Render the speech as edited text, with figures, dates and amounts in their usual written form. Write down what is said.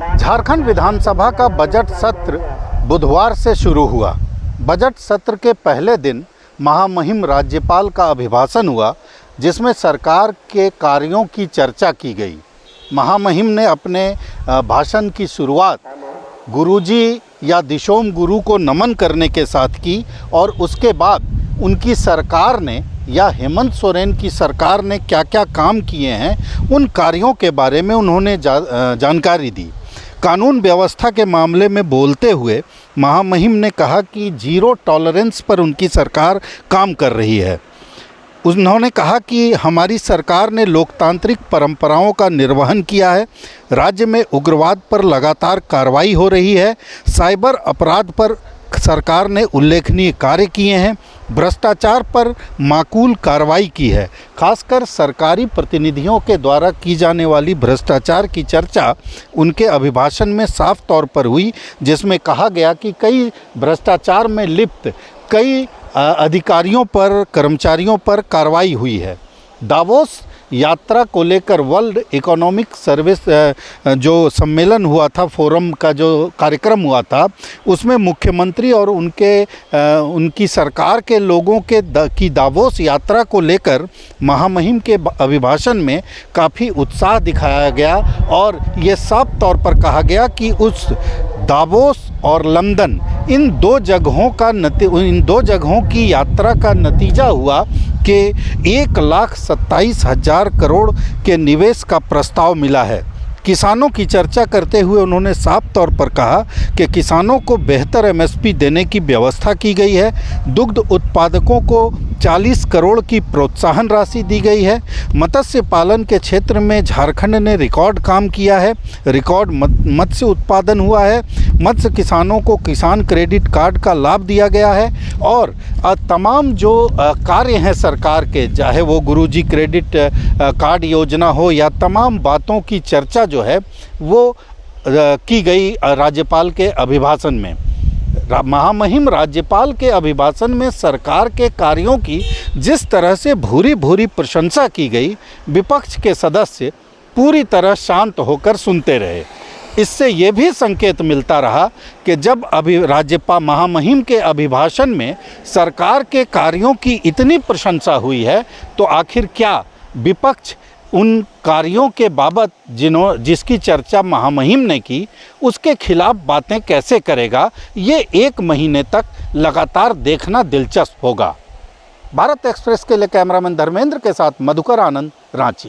झारखंड विधानसभा का बजट सत्र बुधवार से शुरू हुआ। बजट सत्र के पहले दिन महामहिम राज्यपाल का अभिभाषण हुआ, जिसमें सरकार के कार्यों की चर्चा की गई। महामहिम ने अपने भाषण की शुरुआत गुरुजी या दिशोम गुरु को नमन करने के साथ की और उसके बाद उनकी सरकार ने या हेमंत सोरेन की सरकार ने क्या क्या काम किए हैं उन कार्यों के बारे में उन्होंने जानकारी दी। कानून व्यवस्था के मामले में बोलते हुए महामहिम ने कहा कि जीरो टॉलरेंस पर उनकी सरकार काम कर रही है। उन्होंने कहा कि हमारी सरकार ने लोकतांत्रिक परंपराओं का निर्वहन किया है। राज्य में उग्रवाद पर लगातार कार्रवाई हो रही है। साइबर अपराध पर सरकार ने उल्लेखनीय कार्य किए हैं। भ्रष्टाचार पर माकूल कार्रवाई की है। खासकर सरकारी प्रतिनिधियों के द्वारा की जाने वाली भ्रष्टाचार की चर्चा उनके अभिभाषण में साफ तौर पर हुई, जिसमें कहा गया कि कई भ्रष्टाचार में लिप्त कई अधिकारियों पर, कर्मचारियों पर कार्रवाई हुई है। दावोस यात्रा को लेकर वर्ल्ड इकोनॉमिक सर्विस जो सम्मेलन हुआ था, फोरम का जो कार्यक्रम हुआ था, उसमें मुख्यमंत्री और उनकी सरकार के लोगों की दावोस यात्रा को लेकर महामहिम के अभिभाषण में काफ़ी उत्साह दिखाया गया और ये साफ तौर पर कहा गया कि उस दावोस और लंदन इन दो जगहों की यात्रा का नतीजा हुआ कि 1,27,000 करोड़ के निवेश का प्रस्ताव मिला है। किसानों की चर्चा करते हुए उन्होंने साफ तौर पर कहा कि किसानों को बेहतर एमएसपी देने की व्यवस्था की गई है। दुग्ध उत्पादकों को 40 करोड़ की प्रोत्साहन राशि दी गई है। मत्स्य पालन के क्षेत्र में झारखंड ने रिकॉर्ड काम किया है। रिकॉर्ड मत्स्य उत्पादन हुआ है। मत्स्य किसानों को किसान क्रेडिट कार्ड का लाभ दिया गया है और तमाम जो कार्य हैं सरकार के, चाहे वो गुरुजी क्रेडिट कार्ड योजना हो या तमाम बातों की चर्चा जो है वो की गई राज्यपाल के अभिभाषण में। महामहिम राज्यपाल के अभिभाषण में सरकार के कार्यों की जिस तरह से भूरी भूरी प्रशंसा की गई, विपक्ष के सदस्य पूरी तरह शांत होकर सुनते रहे। इससे ये भी संकेत मिलता रहा कि जब राज्यपाल महामहिम के अभिभाषण में सरकार के कार्यों की इतनी प्रशंसा हुई है, तो आखिर क्या विपक्ष उन कार्यों के बाबत जिसकी चर्चा महामहिम ने की उसके खिलाफ बातें कैसे करेगा, ये 1 महीने तक लगातार देखना दिलचस्प होगा। भारत एक्सप्रेस के लिए कैमरामैन धर्मेंद्र के साथ मधुकर आनंद, रांची।